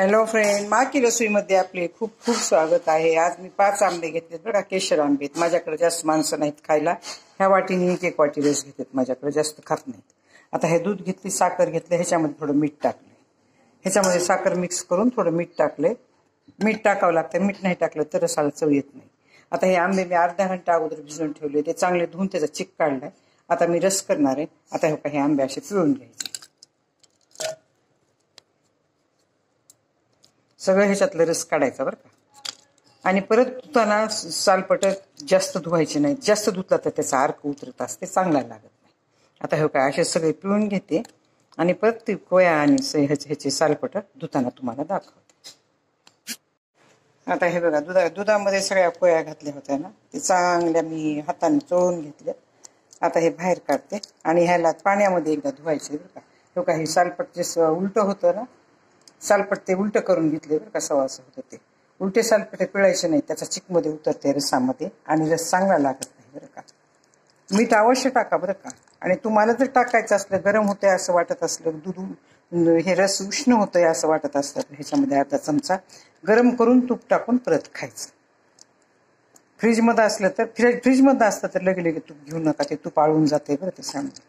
Hello friend, माकी रसोईमध्ये आपले खूप खूप स्वागत आहे। आज मी 5 आंबे घेतलेत बघा, केशर आंबे। माझ्याकडे जास्त माणसं नाहीत खायला, ह्या वाटीने एक वाटी रस घेतात, माझ्याकडे जास्त खात नाहीत। आता हे दूध घेतली, साखर घेतली, ह्याच्यामध्ये थोडं मीठ टाकले, ह्याच्यामध्ये साखर मिक्स करून थोडं मीठ टाकले। मीठ टाकावं लागतं, मीठ नाही टाकलं तर रसाला चव येत नाही। आता हे आंबे मी अर्धा घंटा अगोदर भिजवून ठेवले, ते चांगले धुवून त्याचा चिक काढलाय। आता मी रस करणार आहे। आता हे आंबे असे पिळून घ्यायचे, सगळं ह्याच्यातलं रस काढायचा बरं का। आणि परत धुताना सालपट जास्त धुवायचे नाही, जास्त धुतला तर त्याचा अर्क उतरत असते, चांगला लागत नाही। आता हे काय असे सगळे पिळून घेते आणि परत ते कोया आणि ह्याचे सालपट धुताना तुम्हाला दाखवते। आता हे बघा, दुधामध्ये सगळ्या कोया घातल्या होत्या ना, ते चांगल्या मी हाताने चोळून घेतल्या। आता हे बाहेर काढते आणि ह्याला पाण्यामध्ये एकदा धुवायचे बरं का। हे सालपट जे उलट होतं ना, सालपट ते उलट करून घेतले बरं का, सवा असं होतं ते उलटे सालपटे पिळायचे नाही, त्याचा चिकमध्ये उतरते रसामध्ये आणि रस चांगला लागत नाही बरं का। मीठ अवश्य टाका बरं का। आणि तुम्हाला जर टाकायचं असलं, गरम होतंय असं वाटत असलं, हे रस उष्ण होतंय असं वाटत असलं, तर ह्याच्यामध्ये अर्धा चमचा गरम करून तूप टाकून परत खायचं। फ्रीजमध्ये असलं तर फ्रीजमध्ये असतं तर लगे तूप घेऊ नका, ते तूप आळून जाते बरं त्याच्यामध्ये।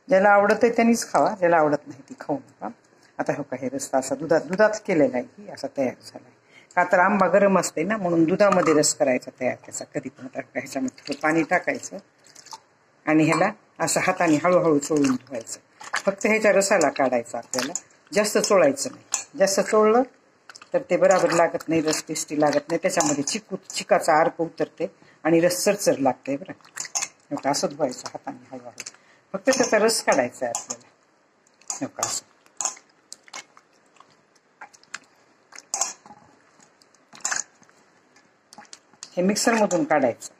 ज्याला आवडत आहे त्यांनीच खावा, ज्याला आवडत नाही ती खाऊ नका। आता हे रस्ता असा दुधात केलेला आहे, की असा तयार झाला आहे। का तर आंबा गरम असते ना, म्हणून दुधामध्ये रस करायचा तयार त्याचा कधी पण। ह्याच्यामध्ये थोडं पाणी टाकायचं आणि ह्याला असं हाताने हळूहळू चोळून धुवायचं। फक्त ह्याच्या रसाला काढायचं आपल्याला, जास्त चोळायचं नाही। जास्त चोळलं तर ते बराबर लागत नाही, रस टेस्टी लागत नाही, त्याच्यामध्ये चिकाचा अर्क उतरते आणि रस चरचर लागते बरं। असं धुवायचं हाताने हळूहळू, फक्त त्याचा रस काढायचा आहे आपल्याला। असं हे मिक्सरमधून काढायचं।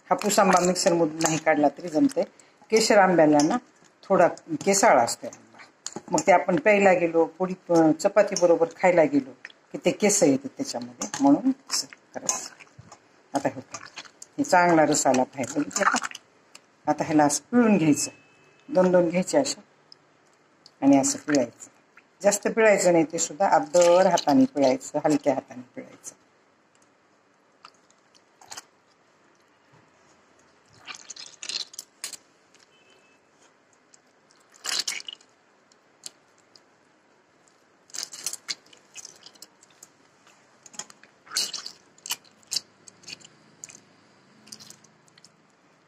हापूस आंबा मिक्सरमधून नाही काढला तरी जमते। केशर आंब्याला ना थोडा केसाळा असते आंबा, मग ते आपण प्यायला गेलो, पोळी चपाती बरोबर खायला गेलो की ते केस येतात त्याच्यामध्ये, म्हणून करायचं। आता हे चांगला रस आला बाहेर बघितलं का। आता ह्याला असं पिळून घ्यायचं, 2 घ्यायचे अशा आणि असं पिळायचं। जास्त पिळायचं नाही, ते सुद्धा अद्दर हाताने पिळायचं, हलक्या हाताने पिळायचं।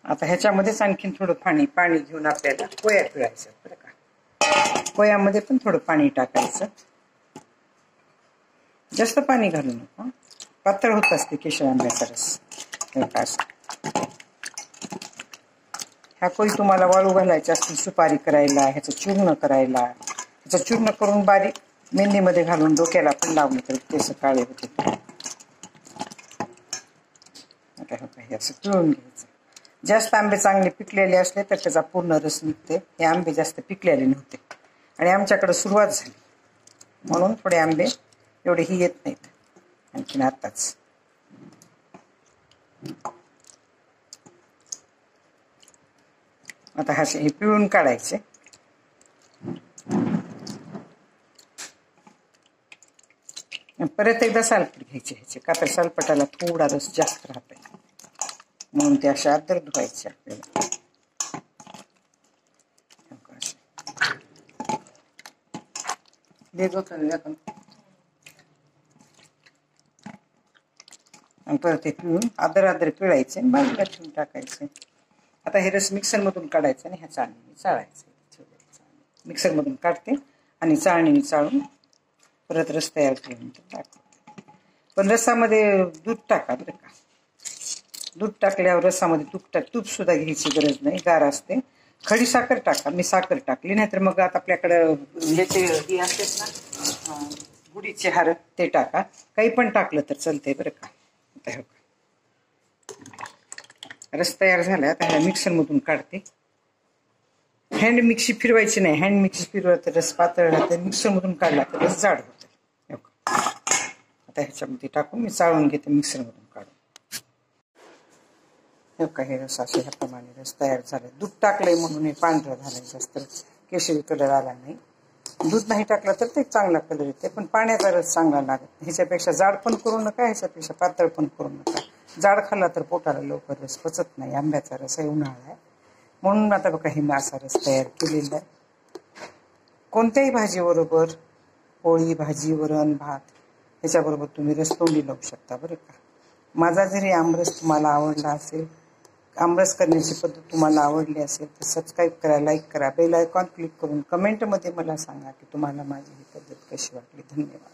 आता ह्याच्यामध्येच आणखीन थोडं पाणी घेऊन आपल्याला कोया पिळायचं बरं का। कोयामध्ये पण थोडं पाणी टाकायचं, जास्त पाणी घालू नका, पातळ होत असते केशर आंब्याचा रस। ह्या कोई तुम्हाला वाळू घालायची असतील सुपारी करायला, ह्याचं चूर्ण करायला, ह्याचं चूर्ण करून बारीक मेहंदीमध्ये घालून डोक्याला पण लावलं तर केस काळे होते। हे असं पिळून घ्यायचं। जास्त आंबे चांगले पिकलेले असले तर त्याचा पूर्ण रस निघते। हे आंबे जास्त पिकलेले नव्हते आणि आमच्याकडे सुरुवात झाली, म्हणून थोडे आंबे एवढे ही येत नाहीत आणखीन आत्ताच। आता हे पिळून काढायचे। परत एकदा सालपट घ्यायचे ह्याचे, का तर सालपटाला थोडा रस जास्त राहते, म्हणून ते अशा अद्दर धुवायचे आपल्याला। आणि परत हे पिळून आदर पिळायचे आणि बाजूला ठेवून टाकायचे। आता हे रस मिक्सरमधून काढायचं आणि ह्या चाळणीने चाळायचं। मिक्सरमधून काढते आणि चाळणीने चाळून परत रस तयार करून टाकते। पण रसामध्ये दूध टाका बरं का। दूध टाकल्यावर रसामध्ये तूप सुद्धा घ्यायची गरज नाही, गार असते। खडी साखर टाका, मी साखर टाकली, नाहीतर मग आता आपल्याकडं ह्याचे हे असतेच ना, गुढीचे हार, ते टाका, काही पण टाकलं तर चालतंय बरं का। रस तयार झाला। आता ह्या मिक्सरमधून काढते। हँड मिक्सी फिरवायची नाही, हँड मिक्सी फिरवलं तर रस पातळ राहते, मिक्सरमधून काढला तर रस जाड होते। आता ह्याच्यामध्ये टाकून मी चाळून घेते मिक्सरमधून काढून। हे रस असे ह्याप्रमाणे रस तयार झाले। दूध टाकलंय म्हणून हे पांढरं झालंय, जास्त केशरी कलर आला नाही। दूध नाही टाकलं तर ते चांगला कलर येते, पण पाण्याचा रस चांगला लागत नाही. ह्याच्यापेक्षा जाड पण करू नका, ह्याच्यापेक्षा पातळ पण करू नका. जाड खाल्ला तर पोटाला लवकर रस पचत नाही. आंब्याचा रस आहे, उन्हाळा आहे म्हणून. आता बघा, हे असा रस तयार केलेला आहे. कोणत्याही भाजीबरोबर, पोळी, भाजी, वरण, भात ह्याच्याबरोबर तुम्ही रस तोंडी लावू शकता बरं का. माझा जरी आमरस तुम्हाला आवडला असेल, आमरस करण्याची पद्धत तुम्हाला आवडली असेल तर सबस्क्राईब करा, लाईक करा, बेल आयकॉन क्लिक करून कमेंटमध्ये मला सांगा की तुम्हाला माझी ही पद्धत कशी वाटली. धन्यवाद.